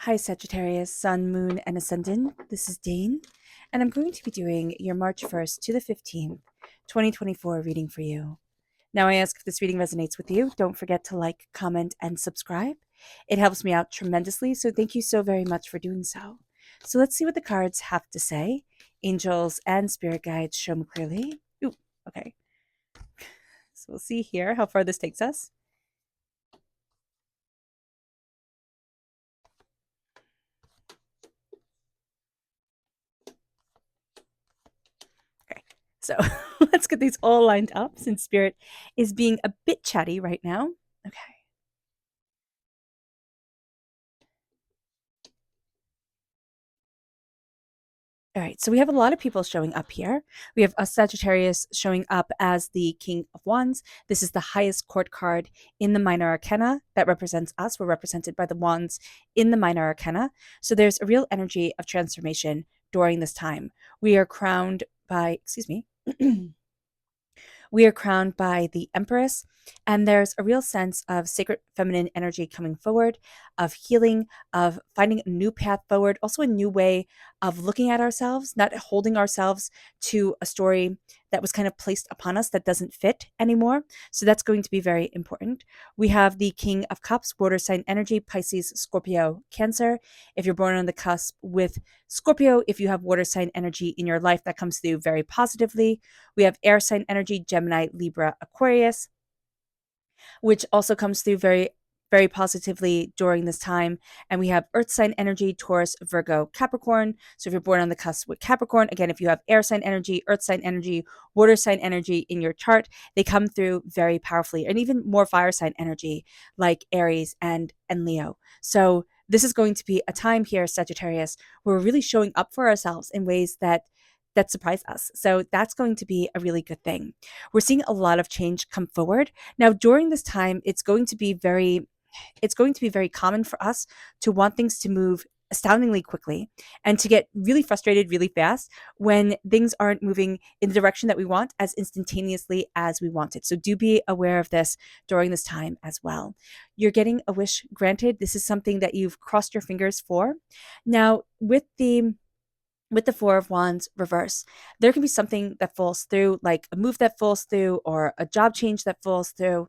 Hi, Sagittarius, Sun, Moon, and Ascendant. This is Dane, and I'm going to be doing your March 1st to the 15th, 2024 reading for you. Now, I ask if this reading resonates with you. Don't forget to like, comment, and subscribe. It helps me out tremendously, so thank you so very much for doing so. So let's see what the cards have to say. Angels and spirit guides show me clearly. Ooh, okay. So we'll see here how far this takes us. Okay, so let's get these all lined up since Spirit is being a bit chatty right now. Okay. All right, so we have a lot of people showing up here. We have a Sagittarius showing up as the King of Wands. This is the highest court card in the Minor Arcana that represents us. We're represented by the Wands in the Minor Arcana. So there's a real energy of transformation during this time. We are crowned by, excuse me, we are crowned by the Empress, and there's a real sense of sacred feminine energy coming forward, of healing, of finding a new path forward, also a new way of looking at ourselves, not holding ourselves to a story that was kind of placed upon us that doesn't fit anymore. So that's going to be very important. We have the King of Cups, water sign energy, Pisces, Scorpio, Cancer. If you're born on the cusp with Scorpio, if you have water sign energy in your life, that comes through very positively. We have air sign energy, Gemini, Libra, Aquarius, which also comes through very positively during this time. And we have earth sign energy, Taurus, Virgo, Capricorn. So if you're born on the cusp with Capricorn, again, if you have air sign energy, earth sign energy, water sign energy in your chart, they come through very powerfully. And even more fire sign energy like Aries and Leo. So this is going to be a time here, Sagittarius, where we're really showing up for ourselves in ways that surprise us. So that's going to be a really good thing. We're seeing a lot of change come forward. Now, during this time, it's going to be very common for us to want things to move astoundingly quickly and to get really frustrated really fast when things aren't moving in the direction that we want as instantaneously as we want it. So do be aware of this during this time as well. You're getting a wish granted. This is something that you've crossed your fingers for. Now, with the Four of Wands reverse, there can be something that falls through, like a move that falls through or a job change that falls through.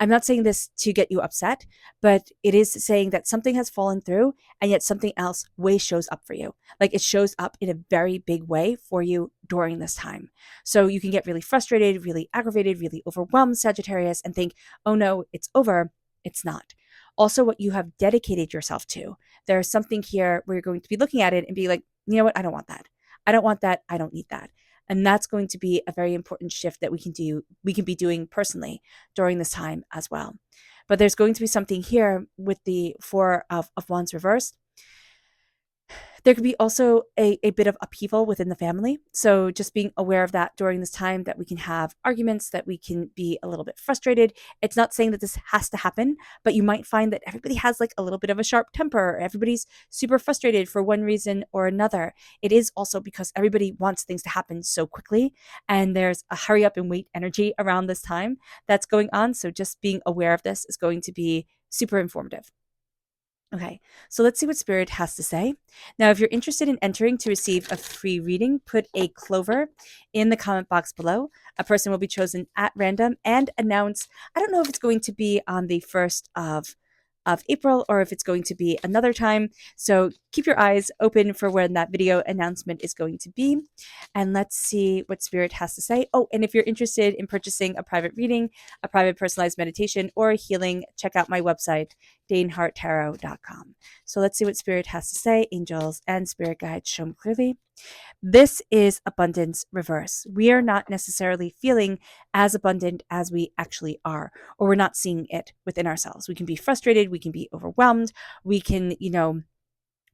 I'm not saying this to get you upset, but it is saying that something has fallen through and yet something else way shows up for you. Like it shows up in a very big way for you during this time. So you can get really frustrated, really aggravated, really overwhelmed, Sagittarius, and think, oh no, it's over. It's not. Also, what you have dedicated yourself to. There's something here where you're going to be looking at it and be like, you know what? I don't want that. I don't want that. I don't need that. And that's going to be a very important shift that we can be doing personally during this time as well. But there's going to be something here with the Four of Wands reversed. There could be also a bit of upheaval within the family. So just being aware of that during this time, that we can have arguments, that we can be a little bit frustrated. It's not saying that this has to happen, but you might find that everybody has like a little bit of a sharp temper. Everybody's super frustrated for one reason or another. It is also because everybody wants things to happen so quickly, and there's a hurry up and wait energy around this time that's going on. So just being aware of this is going to be super informative. Okay, so let's see what Spirit has to say. Now, if you're interested in entering to receive a free reading, put a clover in the comment box below. A person will be chosen at random and announced. I don't know if it's going to be on the 1st of April or if it's going to be another time. So keep your eyes open for when that video announcement is going to be. And let's see what Spirit has to say. Oh, and if you're interested in purchasing a private reading, a private personalized meditation, or a healing, check out my website, daneharttarot.com. So let's see what Spirit has to say. Angels and spirit guides show me clearly. This is abundance reverse. We are not necessarily feeling as abundant as we actually are, or we're not seeing it within ourselves. We can be frustrated, we can be overwhelmed, we can,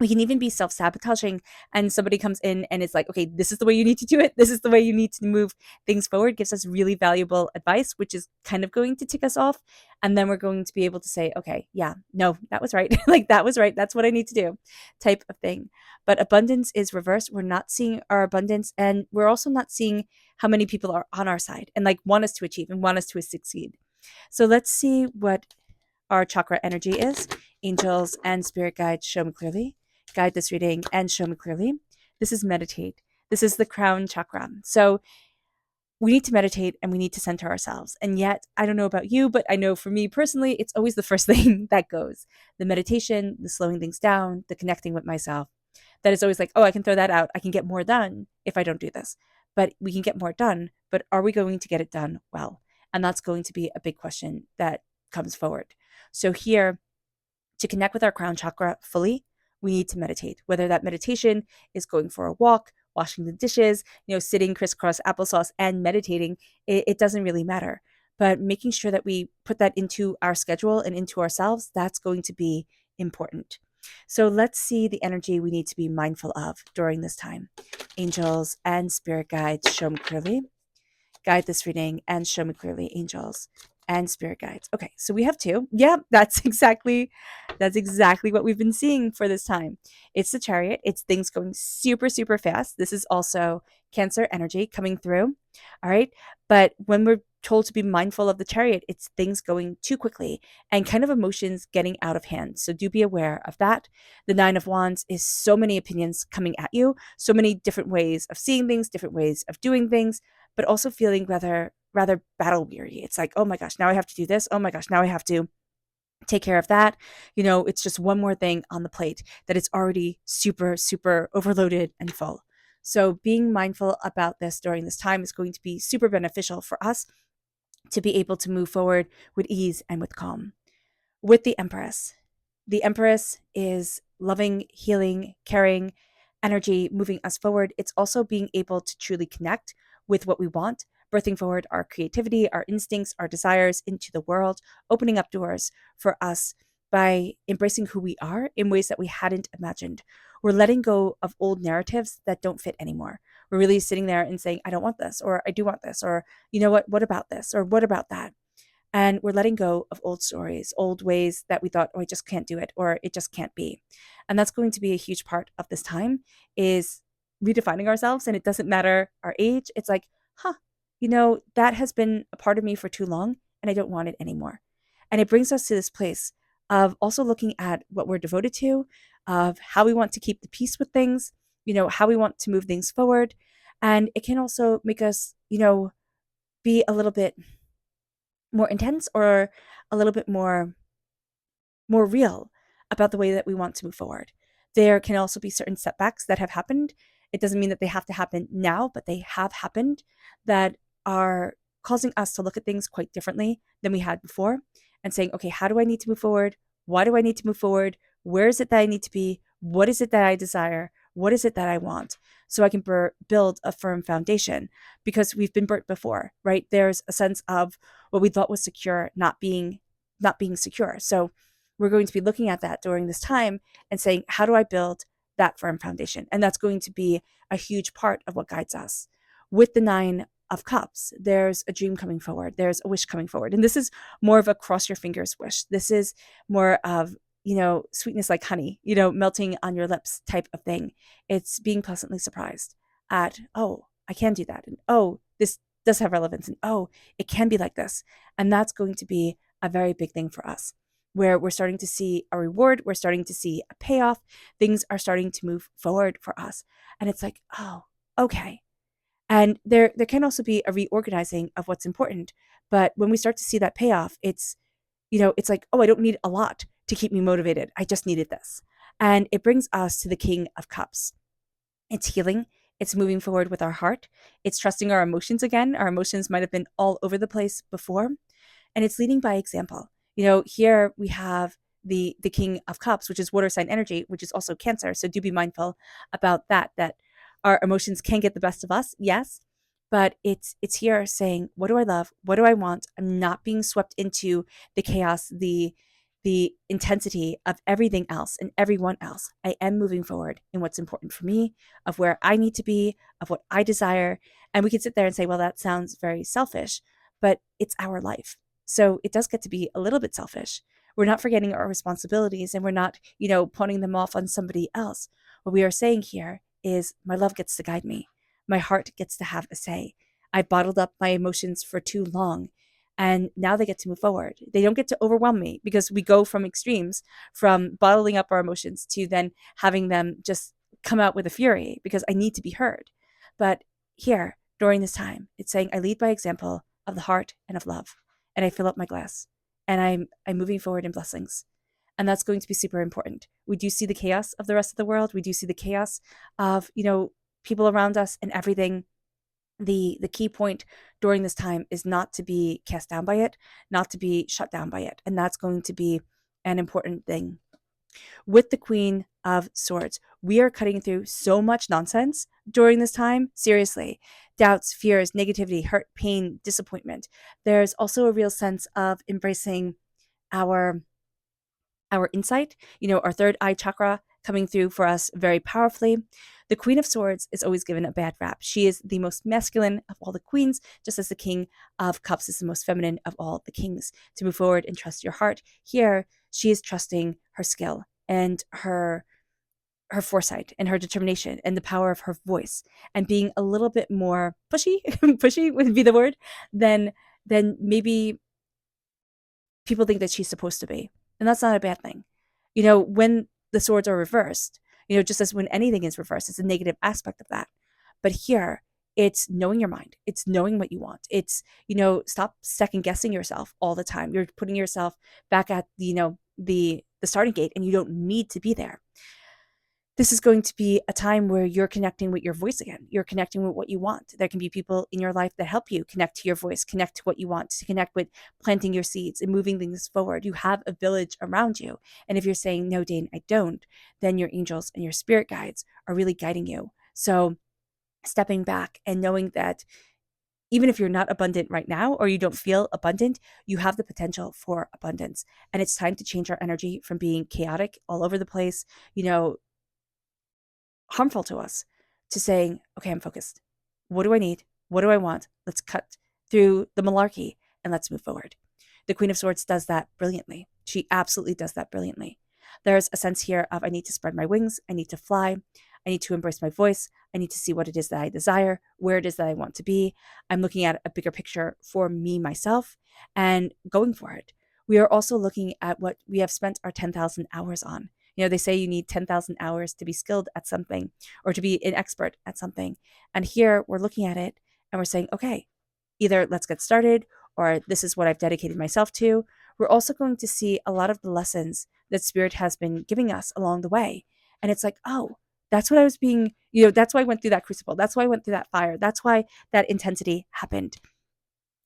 we can even be self-sabotaging, and somebody comes in and it's like, okay, this is the way you need to do it. This is the way you need to move things forward, gives us really valuable advice, which is kind of going to tick us off. And then we're going to be able to say, okay, yeah, no, that was right. Like that was right. That's what I need to do type of thing. But abundance is reversed. We're not seeing our abundance, and we're also not seeing how many people are on our side and like want us to achieve and want us to succeed. So let's see what our chakra energy is. Angels and spirit guides, show me clearly. Guide this reading and show me clearly. This is meditate. This is the crown chakra. So we need to meditate and we need to center ourselves. And yet, I don't know about you, but I know for me personally, it's always the first thing that goes. The meditation, the slowing things down, the connecting with myself. That is always like, oh, I can throw that out. I can get more done if I don't do this. But we can get more done, but are we going to get it done well? And that's going to be a big question that comes forward. So here, to connect with our crown chakra fully, we need to meditate. Whether that meditation is going for a walk, washing the dishes, sitting crisscross applesauce and meditating, it doesn't really matter. But making sure that we put that into our schedule and into ourselves, that's going to be important. So let's see the energy we need to be mindful of during this time. Angels and spirit guides, show me clearly. Guide this reading and show me clearly, angels and spirit guides. Okay, so we have two. Yeah, that's exactly what we've been seeing for this time. It's the Chariot. It's things going super, super fast. This is also Cancer energy coming through. All right. But when we're told to be mindful of the Chariot, it's things going too quickly and kind of emotions getting out of hand. So do be aware of that. The Nine of Wands is so many opinions coming at you, so many different ways of seeing things, different ways of doing things, but also feeling rather battle weary. It's like, oh my gosh, now I have to do this. Oh my gosh, now I have to take care of that. It's just one more thing on the plate that it's already super, super overloaded and full. So being mindful about this during this time is going to be super beneficial for us to be able to move forward with ease and with calm. With the Empress is loving, healing, caring energy moving us forward. It's also being able to truly connect with what we want, birthing forward our creativity, our instincts, our desires into the world, opening up doors for us by embracing who we are in ways that we hadn't imagined. We're letting go of old narratives that don't fit anymore. We're really sitting there and saying, I don't want this, or I do want this, or you know what about this, or what about that? And we're letting go of old stories, old ways that we thought, oh, I just can't do it, or it just can't be. And that's going to be a huge part of this time, is redefining ourselves. And it doesn't matter our age. It's like, that has been a part of me for too long and I don't want it anymore. And it brings us to this place of also looking at what we're devoted to, of how we want to keep the peace with things, how we want to move things forward. And it can also make us, be a little bit more intense or a little bit more real about the way that we want to move forward. There can also be certain setbacks that have happened. It doesn't mean that they have to happen now, but they have happened that are causing us to look at things quite differently than we had before and saying, okay, how do I need to move forward? Why do I need to move forward? Where is it that I need to be? What is it that I desire? What is it that I want? So I can build a firm foundation, because we've been burnt before, right? There's a sense of what we thought was secure not being secure. So we're going to be looking at that during this time and saying, how do I build that firm foundation? And that's going to be a huge part of what guides us. With the Nine of Cups, there's a dream coming forward. There's a wish coming forward. And this is more of a cross your fingers wish. This is more of, sweetness like honey, melting on your lips type of thing. It's being pleasantly surprised at, oh, I can do that. And oh, this does have relevance. And oh, it can be like this. And that's going to be a very big thing for us, where we're starting to see a reward. We're starting to see a payoff. Things are starting to move forward for us. And it's like, oh, okay. And there can also be a reorganizing of what's important. But when we start to see that payoff, it's like, oh, I don't need a lot to keep me motivated. I just needed this. And it brings us to the King of Cups. It's healing. It's moving forward with our heart. It's trusting our emotions again. Our emotions might have been all over the place before. And it's leading by example. Here we have the King of Cups, which is water sign energy, which is also Cancer. So do be mindful about that our emotions can get the best of us. Yes. But it's here saying, what do I love? What do I want? I'm not being swept into the chaos, the intensity of everything else and everyone else. I am moving forward in what's important for me, of where I need to be, of what I desire. And we can sit there and say, well, that sounds very selfish, but it's our life. So it does get to be a little bit selfish. We're not forgetting our responsibilities, and we're not, pawning them off on somebody else. What we are saying here is, my love gets to guide me. My heart gets to have a say. I bottled up my emotions for too long. And now they get to move forward. They don't get to overwhelm me, because we go from extremes, from bottling up our emotions to then having them just come out with a fury because I need to be heard. But here, during this time, it's saying I lead by example of the heart and of love. And I fill up my glass. And I'm moving forward in blessings. And that's going to be super important. We do see the chaos of the rest of the world. We do see the chaos of, people around us and everything. The key point during this time is not to be cast down by it, not to be shut down by it. And that's going to be an important thing. With the Queen of Swords, we are cutting through so much nonsense during this time. Seriously, doubts, fears, negativity, hurt, pain, disappointment. There's also a real sense of embracing our insight, our third eye chakra coming through for us very powerfully. The Queen of Swords is always given a bad rap. She is the most masculine of all the queens, just as the King of Cups is the most feminine of all the kings. To move forward and trust your heart, here she is trusting her skill and her foresight and her determination and the power of her voice, and being a little bit more pushy, pushy would be the word, than maybe people think that she's supposed to be. And that's not a bad thing. When the swords are reversed, just as when anything is reversed, it's a negative aspect of that. But here, it's knowing your mind. It's knowing what you want. It's, stop second guessing yourself all the time. You're putting yourself back at, the starting gate, and you don't need to be there. This is going to be a time where you're connecting with your voice again. You're connecting with what you want. There can be people in your life that help you connect to your voice, connect to what you want, to connect with planting your seeds and moving things forward. You have a village around you. And if you're saying, no, Dane, I don't, then your angels and your spirit guides are really guiding you. So stepping back and knowing that even if you're not abundant right now, or you don't feel abundant, you have the potential for abundance. And it's time to change our energy from being chaotic all over the place, harmful to us, to saying, okay, I'm focused. What do I need? What do I want? Let's cut through the malarkey and let's move forward. The Queen of Swords does that brilliantly. She absolutely does that brilliantly. There's a sense here of, I need to spread my wings. I need to fly. I need to embrace my voice. I need to see what it is that I desire, where it is that I want to be. I'm looking at a bigger picture for me, myself, and going for it. We are also looking at what we have spent our 10,000 hours on. They say you need 10,000 hours to be skilled at something, or to be an expert at something. And here we're looking at it and we're saying, okay, either let's get started, or this is what I've dedicated myself to. We're also going to see a lot of the lessons that Spirit has been giving us along the way. And it's like, oh, that's what I was being, that's why I went through that crucible. That's why I went through that fire. That's why that intensity happened.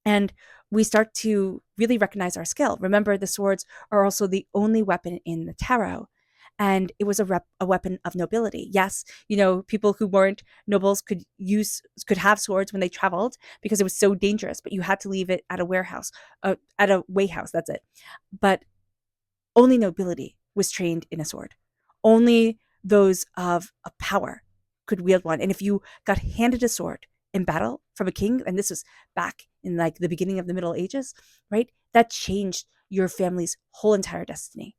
And we start to really recognize our skill. Remember, the swords are also the only weapon in the tarot. And it was a weapon of nobility. Yes, people who weren't nobles could have swords when they traveled because it was so dangerous, but you had to leave it at a warehouse, at a way house, that's it. But only nobility was trained in a sword. Only those of power could wield one. And if you got handed a sword in battle from a king, and this was back in like the beginning of the Middle Ages, right? That changed your family's whole entire destiny.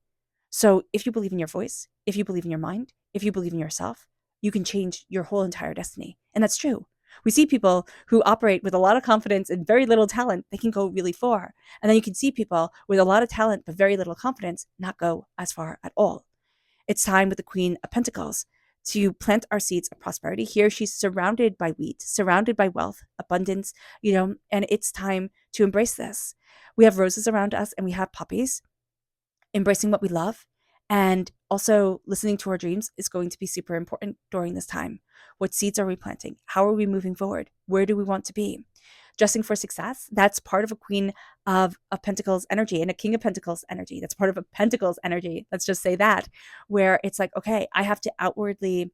So if you believe in your voice, if you believe in your mind, if you believe in yourself, you can change your whole entire destiny. And that's true. We see people who operate with a lot of confidence and very little talent, they can go really far. And then you can see people with a lot of talent but very little confidence not go as far at all. It's time with the Queen of Pentacles to plant our seeds of prosperity. Here she's surrounded by wheat, surrounded by wealth, abundance, and it's time to embrace this. We have roses around us and we have poppies. Embracing what we love and also listening to our dreams is going to be super important during this time. What seeds are we planting? How are we moving forward? Where do we want to be? Dressing for success, that's part of a Queen of Pentacles energy and a King of Pentacles energy. That's part of a Pentacles energy. Let's just say that, where it's like, okay, I have to outwardly,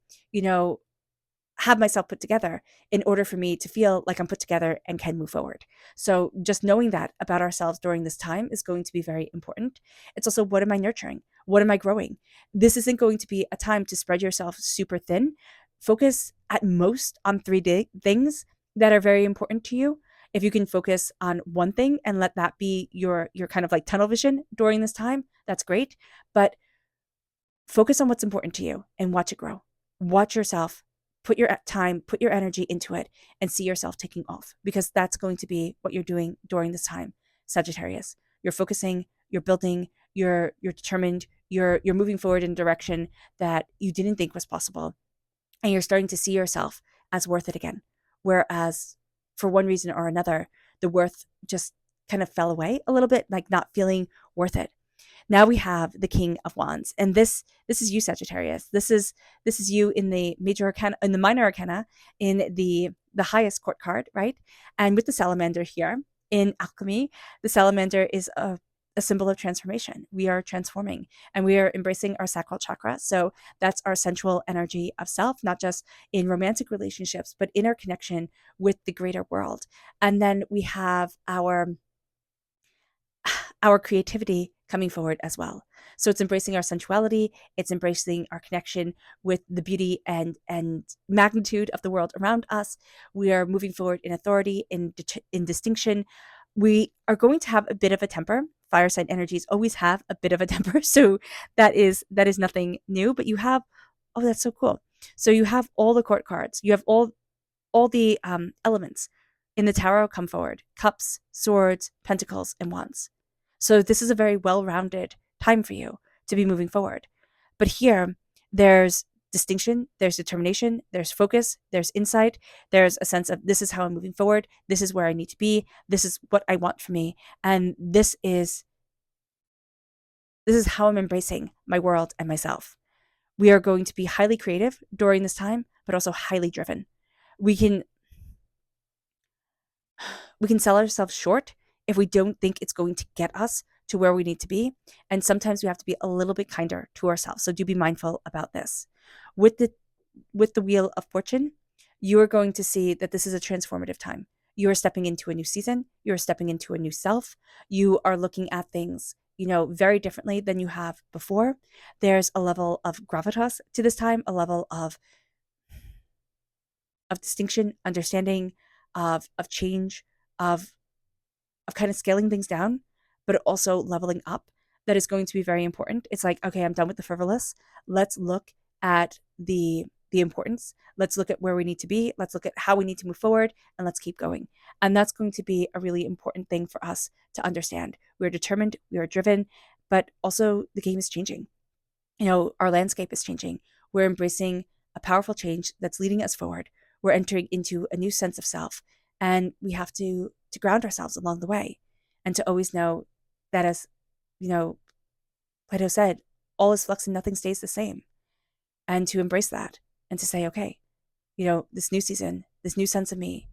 have myself put together in order for me to feel like I'm put together and can move forward. So just knowing that about ourselves during this time is going to be very important. It's also, what am I nurturing? What am I growing? This isn't going to be a time to spread yourself super thin. Focus at most on three things that are very important to you. If you can focus on one thing and let that be your kind of like tunnel vision during this time, that's great. But focus on what's important to you and watch it grow. Watch yourself. Put your time, put your energy into it, and see yourself taking off, because that's going to be what you're doing during this time. Sagittarius. You're focusing, you're building, you're determined, you're moving forward in a direction that you didn't think was possible. And you're starting to see yourself as worth it again. Whereas for one reason or another, the worth just kind of fell away a little bit, like not feeling worth it. Now we have the King of Wands, and this is you, Sagittarius. This is you in the major arcana, in the minor arcana, in the highest court card, right? And with the salamander here in alchemy, the salamander is a symbol of transformation. We are transforming and we are embracing our sacral chakra. So that's our sensual energy of self, not just in romantic relationships, but in our connection with the greater world. And then we have our creativity coming forward as well. So it's embracing our sensuality, it's embracing our connection with the beauty and magnitude of the world around us. We are moving forward in authority, in distinction. We are going to have a bit of a temper. Fire sign energies always have a bit of a temper, so that is nothing new. But you have, oh, that's so cool. So you have all the court cards. You have all the elements in the tarot come forward: cups, swords, pentacles, and wands. So this is a very well-rounded time for you to be moving forward. But here, there's distinction, there's determination, there's focus, there's insight, there's a sense of this is how I'm moving forward, this is where I need to be, this is what I want for me, and this is how I'm embracing my world and myself. We are going to be highly creative during this time, but also highly driven. We can sell ourselves short if we don't think it's going to get us to where we need to be. And sometimes we have to be a little bit kinder to ourselves. So do be mindful about this. With the Wheel of Fortune, you are going to see that this is a transformative time. You are stepping into a new season. You are stepping into a new self. You are looking at things, very differently than you have before. There's a level of gravitas to this time, a level of distinction, understanding, of change, of kind of scaling things down, but also leveling up. That is going to be very important. It's like, okay, I'm done with the frivolous. Let's look at the importance. Let's look at where we need to be. Let's look at how we need to move forward, and let's keep going. And that's going to be a really important thing for us to understand. We're determined, we are driven, but also the game is changing. Our landscape is changing. We're embracing a powerful change that's leading us forward. We're entering into a new sense of self, and we have to ground ourselves along the way, and to always know that, as Plato said, all is flux and nothing stays the same, and to embrace that and to say, okay, this new season, this new sense of me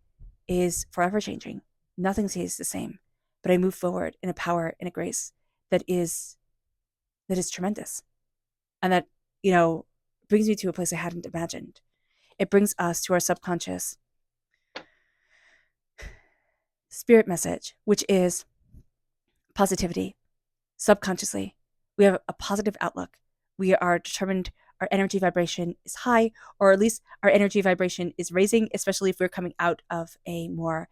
is forever changing. Nothing stays the same, but I move forward in a power and a grace that is tremendous, and that brings me to a place I hadn't imagined. It brings us to our subconscious spirit message, which is positivity. Subconsciously, we have a positive outlook. We are determined. Our energy vibration is high, or at least our energy vibration is raising, especially if we're coming out of a more,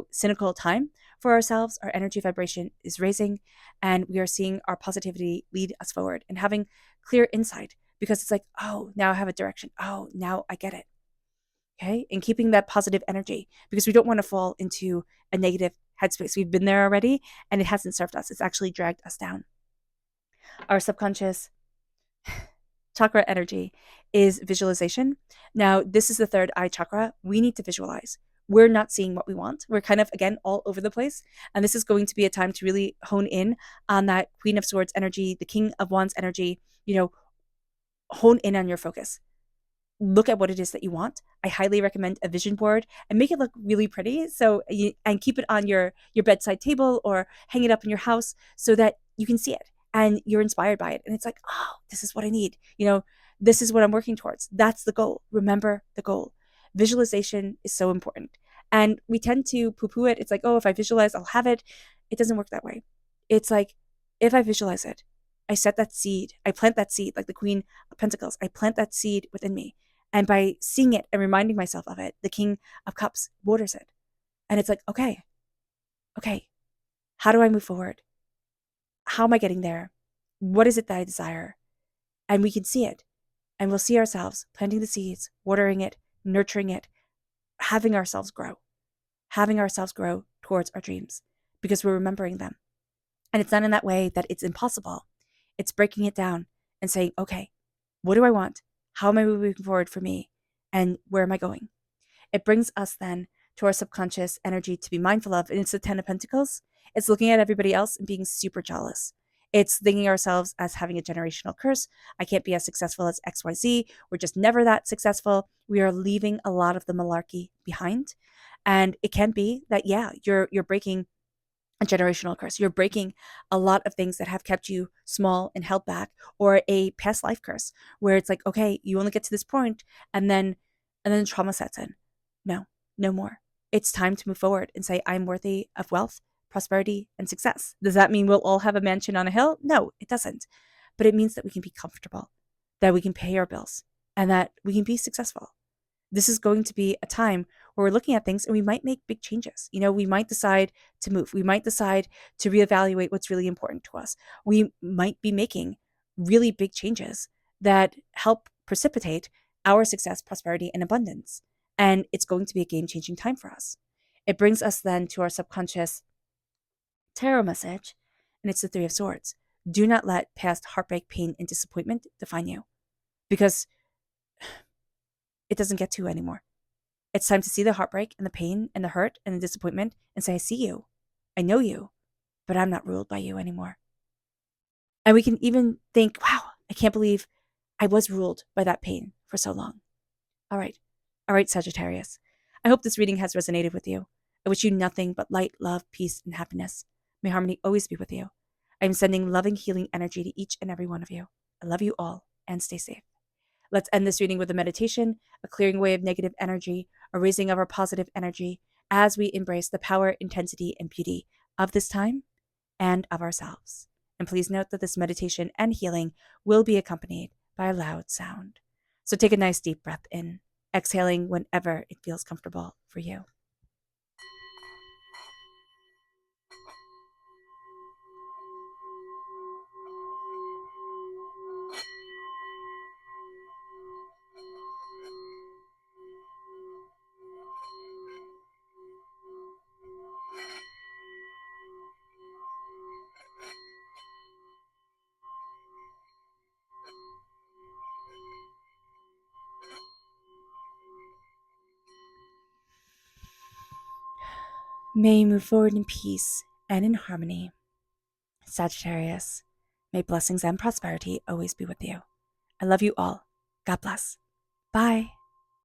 cynical time for ourselves. Our energy vibration is raising, and we are seeing our positivity lead us forward and having clear insight, because it's like, oh, now I have a direction. Oh, now I get it. Okay. And keeping that positive energy, because we don't want to fall into a negative headspace. We've been there already, and it hasn't served us. It's actually dragged us down. Our subconscious chakra energy is visualization. Now, this is the third eye chakra. We need to visualize. We're not seeing what we want. We're kind of, again, all over the place. And this is going to be a time to really hone in on that Queen of Swords energy, the King of Wands energy, hone in on your focus. Look at what it is that you want. I highly recommend a vision board and make it look really pretty. And keep it on your bedside table or hang it up in your house so that you can see it and you're inspired by it. And it's like, oh, this is what I need. This is what I'm working towards. That's the goal. Remember the goal. Visualization is so important. And we tend to poo-poo it. It's like, oh, if I visualize, I'll have it. It doesn't work that way. It's like, if I visualize it, I set that seed. I plant that seed, like the Queen of Pentacles. I plant that seed within me. And by seeing it and reminding myself of it, the King of Cups waters it. And it's like, okay, how do I move forward? How am I getting there? What is it that I desire? And we can see it. And we'll see ourselves planting the seeds, watering it, nurturing it, having ourselves grow towards our dreams. because we're remembering them. And it's not in that way that it's impossible. It's breaking it down and saying, okay, what do I want? How am I moving forward for me? And where am I going? It brings us then to our subconscious energy to be mindful of. And it's the 10 of Pentacles. It's looking at everybody else and being super jealous. It's thinking ourselves as having a generational curse. I can't be as successful as XYZ. We're just never that successful. We are leaving a lot of the malarkey behind. And it can be that, yeah, you're breaking a generational curse. You're breaking a lot of things that have kept you small and held back, or a past life curse where it's like, okay, you only get to this point and then trauma sets in. No, no more. It's time to move forward and say, I'm worthy of wealth, prosperity, and success. Does that mean we'll all have a mansion on a hill? No, it doesn't. But it means that we can be comfortable, that we can pay our bills, and that we can be successful. This is going to be a time where we're looking at things and we might make big changes. We might decide to move. We might decide to reevaluate what's really important to us. We might be making really big changes that help precipitate our success, prosperity, and abundance. And it's going to be a game-changing time for us. It brings us then to our subconscious tarot message, and it's the Three of Swords. Do not let past heartbreak, pain, and disappointment define you, because it doesn't get to you anymore. It's time to see the heartbreak and the pain and the hurt and the disappointment and say, I see you. I know you, but I'm not ruled by you anymore. And we can even think, wow, I can't believe I was ruled by that pain for so long. All right, Sagittarius. I hope this reading has resonated with you. I wish you nothing but light, love, peace, and happiness. May harmony always be with you. I am sending loving, healing energy to each and every one of you. I love you all, and stay safe. Let's end this reading with a meditation, a clearing away of negative energy, a raising of our positive energy as we embrace the power, intensity, and beauty of this time and of ourselves. And please note that this meditation and healing will be accompanied by a loud sound. So take a nice deep breath in, exhaling whenever it feels comfortable for you. May you move forward in peace and in harmony. Sagittarius, may blessings and prosperity always be with you. I love you all. God bless. Bye.